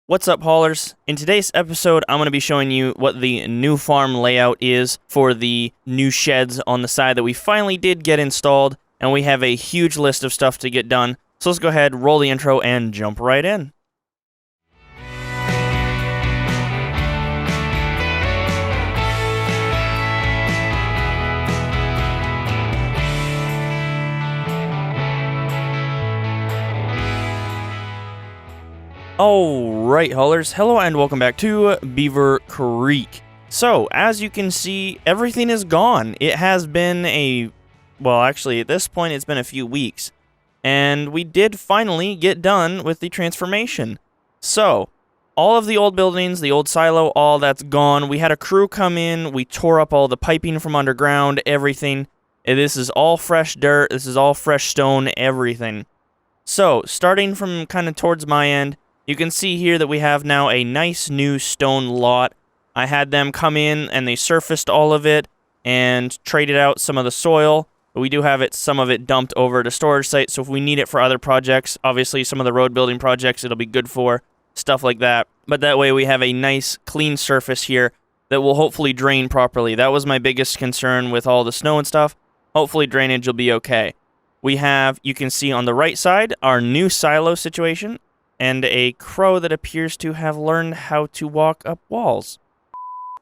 What's up, haulers? In today's episode, I'm going to be showing you what the new farm layout is for the new sheds on the side that we finally did get installed, and we have a huge list of stuff to get done. So let's go ahead, roll the intro, and jump right in. Alright, haulers, hello and welcome back to Beaver Creek. So, as you can see, everything is gone. It has been well, actually, at this point, it's been a few weeks. And we did finally get done with the transformation. So, all of the old buildings, the old silo, all that's gone. We had a crew come in, we tore up all the piping from underground, everything. And this is all fresh dirt, this is all fresh stone, everything. So, starting from kind of towards my end, you can see here that we have now a nice new stone lot. I had them come in and they surfaced all of it and traded out some of the soil. But we do have some of it dumped over to storage site, so if we need it for other projects, obviously some of the road building projects it'll be good for, stuff like that. But that way we have a nice clean surface here that will hopefully drain properly. That was my biggest concern with all the snow and stuff. Hopefully drainage will be okay. We have, you can see on the right side, our new silo situation, and a crow that appears to have learned how to walk up walls.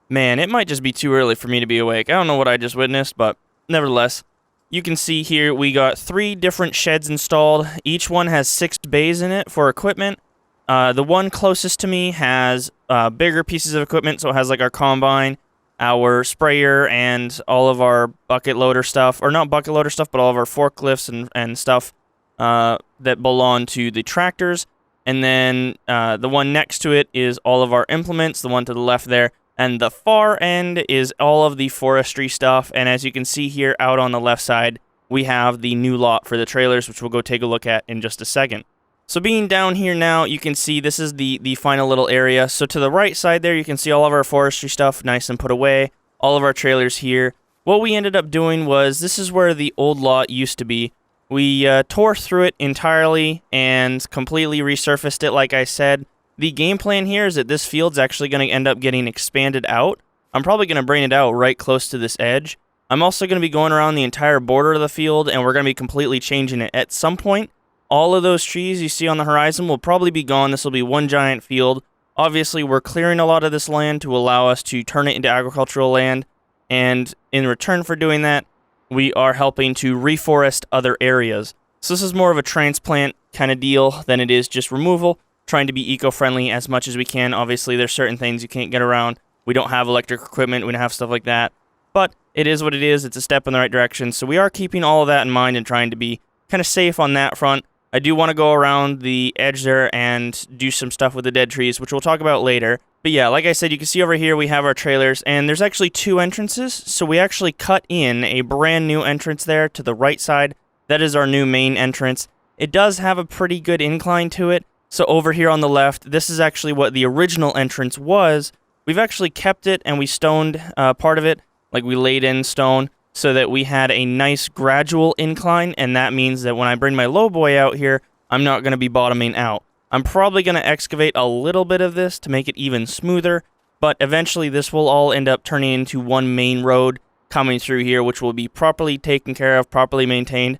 Man, it might just be too early for me to be awake. I don't know what I just witnessed, but nevertheless, you can see here we got 3 different sheds installed. Each one has 6 bays in it for equipment. The one closest to me has bigger pieces of equipment, so it has like our combine, our sprayer, and all of our bucket loader stuff. Or not bucket loader stuff, but all of our forklifts and stuff that belong to the tractors. And then the one next to it is all of our implements, the one to the left there. And the far end is all of the forestry stuff. And as you can see here out on the left side, we have the new lot for the trailers, which we'll go take a look at in just a second. So being down here now, you can see this is the final little area. So to the right side there, you can see all of our forestry stuff nice and put away. All of our trailers here. What we ended up doing was, this is where the old lot used to be. We tore through it entirely and completely resurfaced it, like I said. The game plan here is that this field's actually going to end up getting expanded out. I'm probably going to bring it out right close to this edge. I'm also going to be going around the entire border of the field, and we're going to be completely changing it. At some point, all of those trees you see on the horizon will probably be gone. This will be one giant field. Obviously, we're clearing a lot of this land to allow us to turn it into agricultural land, and in return for doing that, we are helping to reforest other areas. So this is more of a transplant kind of deal than it is just removal, trying to be eco-friendly as much as we can. Obviously, there's certain things you can't get around. We don't have electric equipment, we don't have stuff like that. But it is what it is, it's a step in the right direction. So we are keeping all of that in mind and trying to be kind of safe on that front. I do want to go around the edge there and do some stuff with the dead trees, which we'll talk about later. But yeah, like I said, you can see over here we have our trailers, and there's actually 2 entrances. So we actually cut in a brand new entrance there to the right side. That is our new main entrance. It does have a pretty good incline to it. So over here on the left, this is actually what the original entrance was. We've actually kept it, and we stoned part of it, like we laid in stone, so that we had a nice gradual incline, and that means that when I bring my low boy out here, I'm not going to be bottoming out. I'm probably going to excavate a little bit of this to make it even smoother, but eventually this will all end up turning into one main road coming through here, which will be properly taken care of, properly maintained.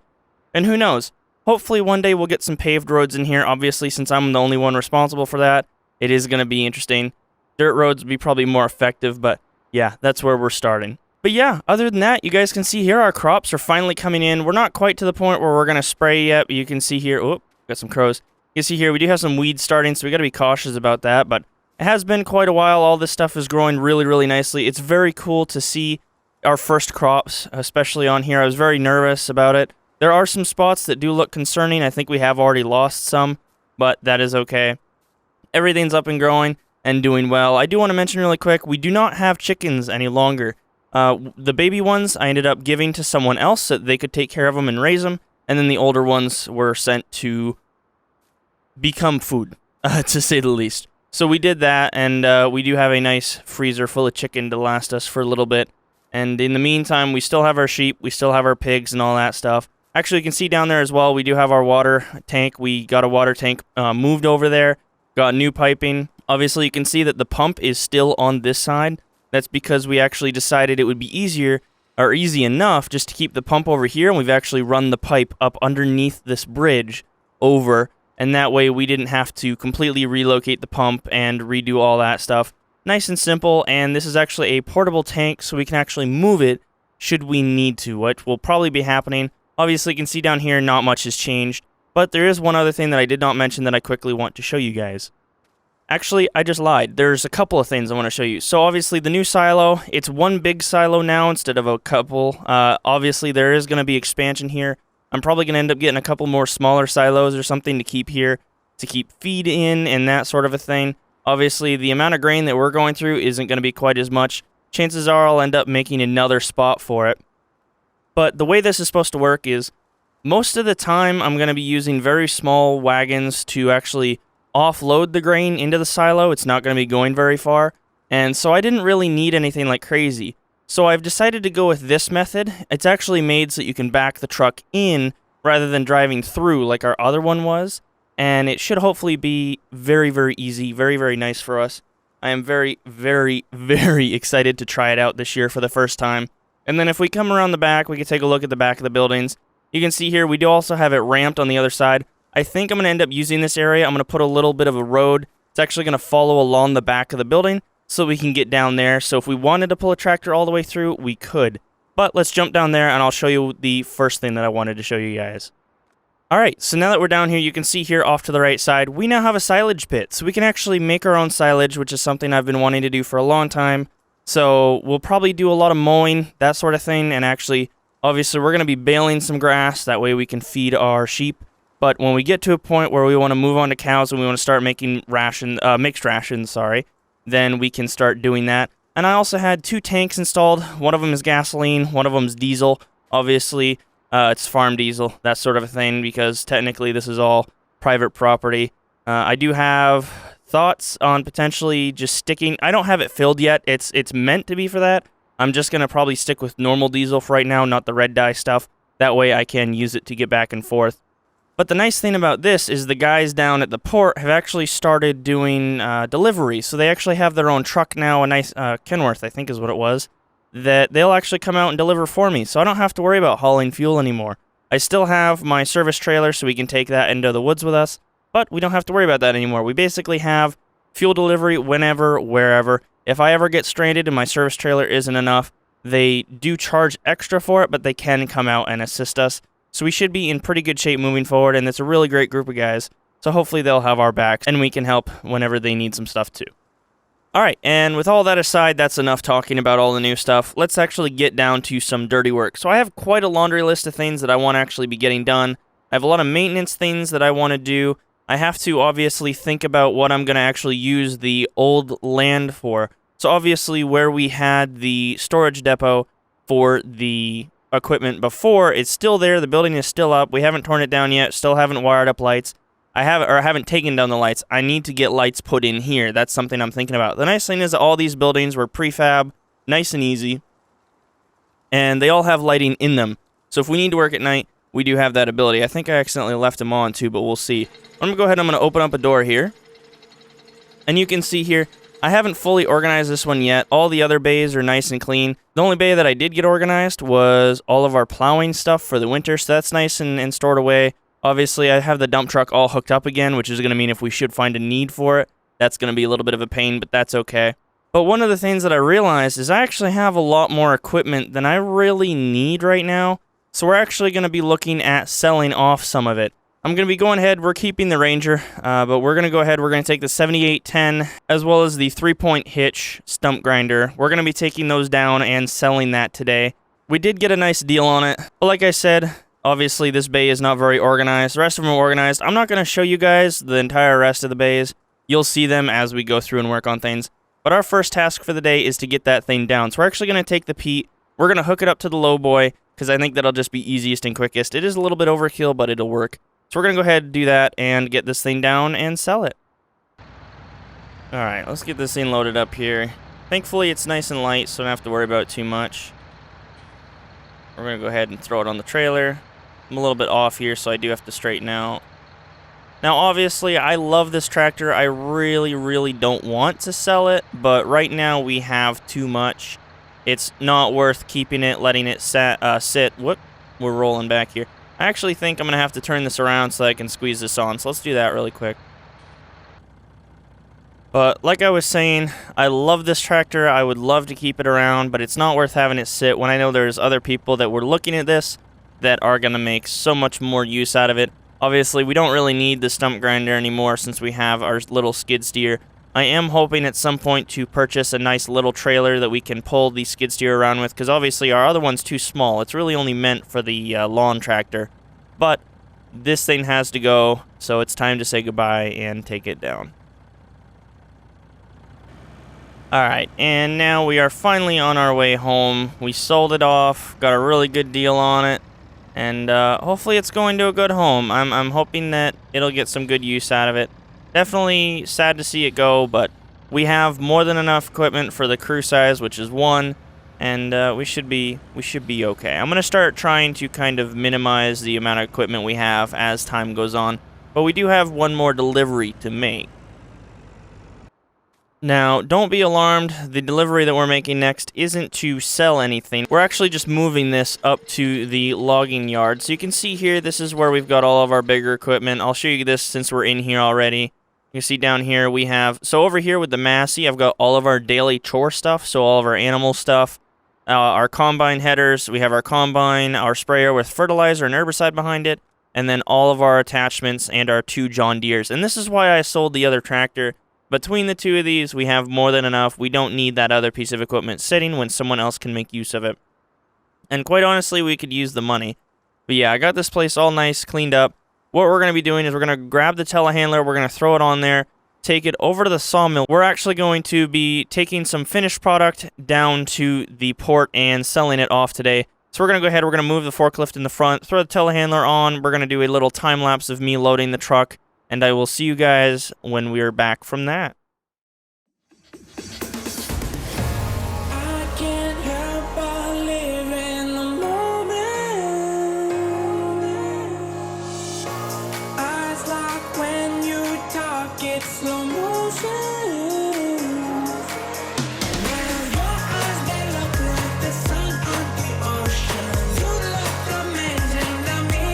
And who knows? Hopefully one day we'll get some paved roads in here. Obviously, since I'm the only one responsible for that, it is going to be interesting. Dirt roads would be probably more effective, but yeah, that's where we're starting. But yeah, other than that, you guys can see here our crops are finally coming in. We're not quite to the point where we're going to spray yet, but you can see here, oh, got some crows. You can see here we do have some weeds starting, so we got to be cautious about that, but it has been quite a while. All this stuff is growing really, really nicely. It's very cool to see our first crops, especially on here. I was very nervous about it. There are some spots that do look concerning. I think we have already lost some, but that is okay. Everything's up and growing and doing well. I do want to mention really quick, we do not have chickens any longer. The baby ones I ended up giving to someone else so that they could take care of them and raise them, and then the older ones were sent to become food, to say the least. So we did that, and we do have a nice freezer full of chicken to last us for a little bit. And in the meantime, we still have our sheep, we still have our pigs and all that stuff. Actually, you can see down there as well, we do have our water tank. We got a water tank moved over there, got new piping, Obviously, you can see that the pump is still on this side. That's because we actually decided it would be easier, or easy enough, just to keep the pump over here, and we've actually run the pipe up underneath this bridge over, and that way we didn't have to completely relocate the pump and redo all that stuff. Nice and simple, and this is actually a portable tank, so we can actually move it should we need to, which will probably be happening. Obviously, you can see down here not much has changed, but there is one other thing that I did not mention that I quickly want to show you guys. Actually, I just lied. There's a couple of things I want to show you. So obviously the new silo, it's one big silo now instead of a couple. Obviously there is going to be expansion here. I'm probably going to end up getting a couple more smaller silos or something to keep here, to keep feed in and that sort of a thing. Obviously the amount of grain that we're going through isn't going to be quite as much. Chances are I'll end up making another spot for it. But the way this is supposed to work is most of the time I'm going to be using very small wagons to actually offload the grain into the silo. It's not going to be going very far, and so I didn't really need anything like crazy. So I've decided to go with this method. It's actually made so that you can back the truck in rather than driving through like our other one was, and it should hopefully be very, very easy, very, very nice for us. I am very, very, very excited to try it out this year for the first time. And then if we come around the back, we can take a look at the back of the buildings. You can see here we do also have it ramped on the other side. I think I'm going to end up using this area. I'm going to put a little bit of a road. It's actually going to follow along the back of the building so we can get down there. So if we wanted to pull a tractor all the way through, we could. But let's jump down there and I'll show you the first thing that I wanted to show you guys. Alright, so now that we're down here, you can see here off to the right side, we now have a silage pit. So we can actually make our own silage, which is something I've been wanting to do for a long time. So we'll probably do a lot of mowing, that sort of thing. And actually, obviously, we're going to be baling some grass. That way we can feed our sheep. But when we get to a point where we want to move on to cows and we want to start making mixed rations, then we can start doing that. And I also had 2 tanks installed. One of them is gasoline, one of them is diesel. Obviously, it's farm diesel, that sort of a thing, because technically this is all private property. I do have thoughts on potentially just sticking. I don't have it filled yet. It's meant to be for that. I'm just going to probably stick with normal diesel for right now, not the red dye stuff. That way I can use it to get back and forth. But the nice thing about this is the guys down at the port have actually started doing delivery. So they actually have their own truck now, a nice Kenworth, I think is what it was, that they'll actually come out and deliver for me. So I don't have to worry about hauling fuel anymore. I still have my service trailer so we can take that into the woods with us, but we don't have to worry about that anymore. We basically have fuel delivery whenever, wherever. If I ever get stranded and my service trailer isn't enough, they do charge extra for it, but they can come out and assist us. So we should be in pretty good shape moving forward, and it's a really great group of guys. So hopefully they'll have our backs, and we can help whenever they need some stuff too. Alright, and with all that aside, that's enough talking about all the new stuff. Let's actually get down to some dirty work. So I have quite a laundry list of things that I want to actually be getting done. I have a lot of maintenance things that I want to do. I have to obviously think about what I'm going to actually use the old land for. So obviously where we had the storage depot for the equipment before, it's still there. The building is still up. We haven't torn it down yet. Still haven't wired up lights. I haven't taken down the lights. I need to get lights put in here. That's something I'm thinking about. The nice thing is that all these buildings were prefab, nice and easy, and they all have lighting in them. So if we need to work at night, we do have that ability. I think I accidentally left them on too, but we'll see. I'm gonna go ahead and I'm gonna open up a door here, and you can see here, I haven't fully organized this one yet. All the other bays are nice and clean. The only bay that I did get organized was all of our plowing stuff for the winter, so that's nice and stored away. Obviously, I have the dump truck all hooked up again, which is going to mean if we should find a need for it, that's going to be a little bit of a pain, but that's okay. But one of the things that I realized is I actually have a lot more equipment than I really need right now, so we're actually going to be looking at selling off some of it. I'm going to be going ahead, we're keeping the Ranger, but we're going to go ahead, we're going to take the 7810, as well as the 3-point hitch stump grinder. We're going to be taking those down and selling that today. We did get a nice deal on it, but like I said, obviously, this bay is not very organized. The rest of them are organized. I'm not going to show you guys the entire rest of the bays. You'll see them as we go through and work on things. But our first task for the day is to get that thing down. So we're actually going to take the Pete. We're going to hook it up to the low boy, because I think that'll just be easiest and quickest. It is a little bit overkill, but it'll work. So we're going to go ahead and do that and get this thing down and sell it. Alright, let's get this thing loaded up here. Thankfully, it's nice and light, so I don't have to worry about it too much. We're going to go ahead and throw it on the trailer. I'm a little bit off here, so I do have to straighten out. Now, obviously, I love this tractor. I really, really don't want to sell it, but right now we have too much. It's not worth keeping it, letting it sit. Whoop, we're rolling back here. I actually think I'm going to have to turn this around so I can squeeze this on, so let's do that really quick. But like I was saying, I love this tractor. I would love to keep it around, but it's not worth having it sit when I know there's other people that were looking at this that are going to make so much more use out of it. Obviously, we don't really need the stump grinder anymore since we have our little skid steer. I am hoping at some point to purchase a nice little trailer that we can pull the skid steer around with, because obviously our other one's too small. It's really only meant for the lawn tractor. But this thing has to go, so it's time to say goodbye and take it down. Alright, and now we are finally on our way home. We sold it off, got a really good deal on it, and hopefully it's going to a good home. I'm hoping that it'll get some good use out of it. Definitely sad to see it go, but we have more than enough equipment for the crew size, which is 1, and we should be okay. I'm going to start trying to kind of minimize the amount of equipment we have as time goes on, but we do have one more delivery to make. Now, don't be alarmed, the delivery that we're making next isn't to sell anything. We're actually just moving this up to the logging yard. So you can see here, this is where we've got all of our bigger equipment. I'll show you this since we're in here already. You see down here we have, so over here with the Massey, I've got all of our daily chore stuff, so all of our animal stuff, our combine headers, we have our combine, our sprayer with fertilizer and herbicide behind it, and then all of our attachments and our 2 John Deeres. And this is why I sold the other tractor. Between the 2 of these, we have more than enough. We don't need that other piece of equipment sitting when someone else can make use of it. And quite honestly, we could use the money. But yeah, I got this place all nice, cleaned up. What we're going to be doing is we're going to grab the telehandler, we're going to throw it on there, take it over to the sawmill. We're actually going to be taking some finished product down to the port and selling it off today. So we're going to go ahead, we're going to move the forklift in the front, throw the telehandler on, we're going to do a little time lapse of me loading the truck, and I will see you guys when we're back from that. I can't help but live in the moment. Eyes lock when you talk, it's slow motion. Well, your eyes, they look like the sun on the ocean. You look amazing to me.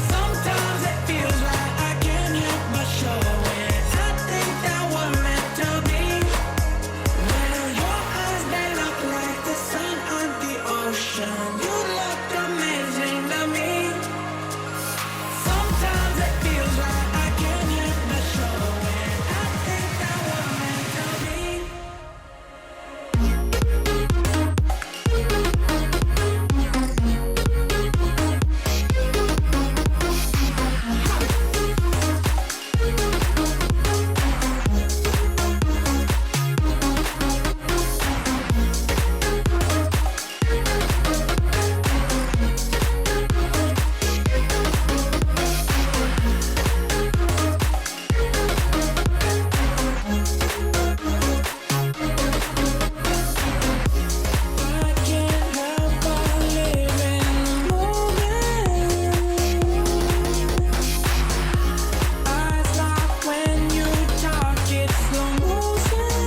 Sometimes it feels like I can't help but show it. I think that we're meant to be. Well, your eyes, they look like the sun on the ocean. You look amazing to me. Sometimes it feels like I can't help but show it. I think that we're meant to be. I can't help but live in the moment. Eyes lock when you talk, it's slow motion.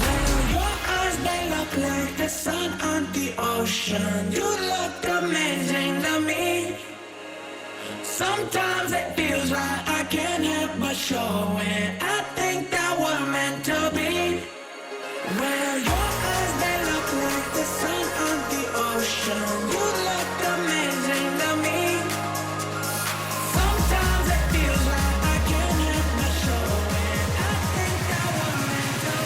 Well, your eyes, they look like the sun on the ocean. You look amazing to me. Sometimes it feels like I can't help but show it. I think that we're meant to be. Well, your eyes, they look like the sun on the ocean. You look amazing to me. Sometimes it feels like I can't help but show it. I think that we're meant to be.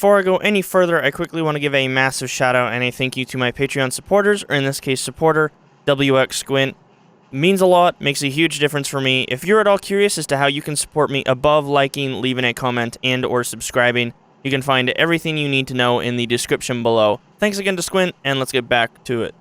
before I go any further, I quickly want to give a massive shout out and a thank you to my Patreon supporters, or in this case supporter, WX Squint. Means a lot, makes a huge difference for me. If you're at all curious as to how you can support me above liking, leaving a comment, and or subscribing, you can find everything you need to know in the description below. Thanks again to Squint, and let's get back to it.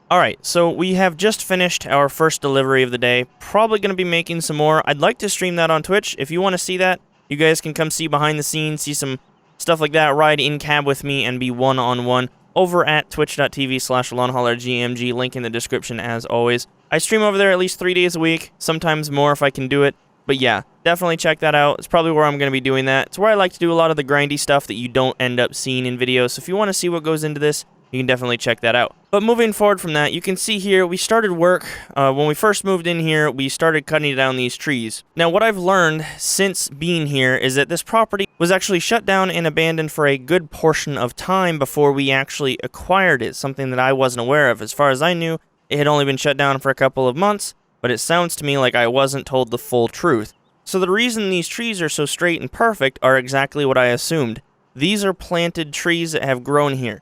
Alright, so we have just finished our first delivery of the day. Probably going to be making some more. I'd like to stream that on Twitch. If you want to see that, you guys can come see behind the scenes, see some stuff like that, ride in cab with me, and be one-on-one over at twitch.tv/longhaulergmg, link in the description as always. I stream over there at least 3 days a week, sometimes more if I can do it. But yeah, definitely check that out. It's probably where I'm going to be doing that. It's where I like to do a lot of the grindy stuff that you don't end up seeing in videos. So if you want to see what goes into this, you can definitely check that out. But moving forward from that, you can see here, we started work. When we first moved in here, we started cutting down these trees. Now, what I've learned since being here is that this property was actually shut down and abandoned for a good portion of time before we actually acquired it, something that I wasn't aware of. As far as I knew, it had only been shut down for a couple of months, but it sounds to me like I wasn't told the full truth. So the reason these trees are so straight and perfect are exactly what I assumed. These are planted trees that have grown here.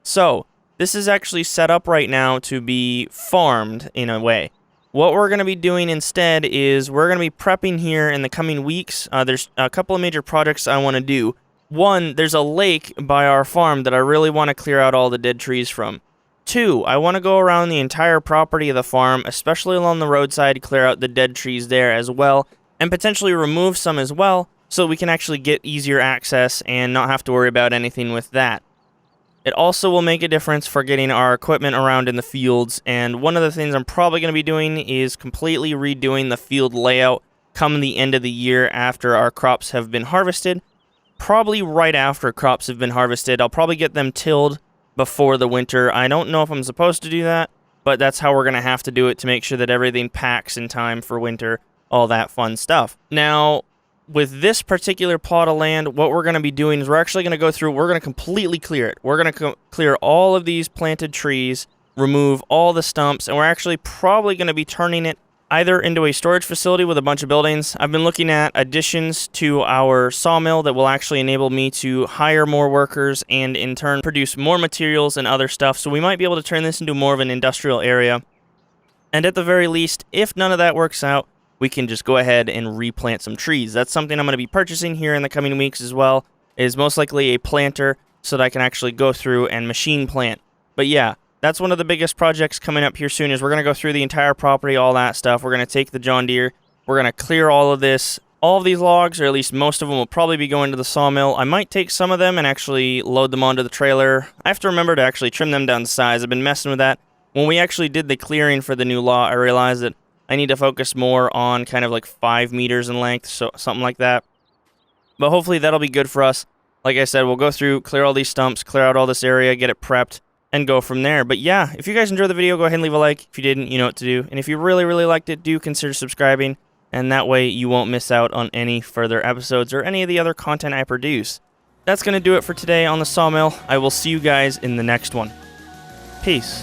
So, this is actually set up right now to be farmed, in a way. What we're going to be doing instead is we're going to be prepping here in the coming weeks. There's a couple of major projects I want to do. One, there's a lake by our farm that I really want to clear out all the dead trees from. Two, I want to go around the entire property of the farm, especially along the roadside, clear out the dead trees there as well, and potentially remove some as well, so we can actually get easier access and not have to worry about anything with that. It also will make a difference for getting our equipment around in the fields, and one of the things I'm probably going to be doing is completely redoing the field layout come the end of the year after our crops have been harvested. Probably right after crops have been harvested. I'll probably get them tilled before the winter. I don't know if I'm supposed to do that, but that's how we're going to have to do it to make sure that everything packs in time for winter, all that fun stuff. Now, with this particular plot of land, what we're going to be doing is we're actually going to go through, we're going to completely clear it. We're going to clear all of these planted trees, remove all the stumps, and we're actually probably going to be turning it either into a storage facility with a bunch of buildings. I've been looking at additions to our sawmill that will actually enable me to hire more workers and in turn produce more materials and other stuff. So we might be able to turn this into more of an industrial area. And at the very least, if none of that works out, we can just go ahead and replant some trees. That's something I'm going to be purchasing here in the coming weeks as well, is most likely a planter so that I can actually go through and machine plant. But yeah, that's one of the biggest projects coming up here soon, is we're going to go through the entire property, all that stuff. We're going to take the John Deere, we're going to clear all of this. All of these logs, or at least most of them, will probably be going to the sawmill. I might take some of them and actually load them onto the trailer. I have to remember to actually trim them down to size. I've been messing with that. When we actually did the clearing for the new law, I realized that I need to focus more on kind of like 5 meters in length, so something like that. But hopefully that'll be good for us. Like I said, we'll go through, clear all these stumps, clear out all this area, get it prepped, and go from there. But yeah, if you guys enjoyed the video, go ahead and leave a like. If you didn't, you know what to do. And if you really, really liked it, do consider subscribing, and that way you won't miss out on any further episodes or any of the other content I produce. That's going to do it for today on the sawmill. I will see you guys in the next one. Peace.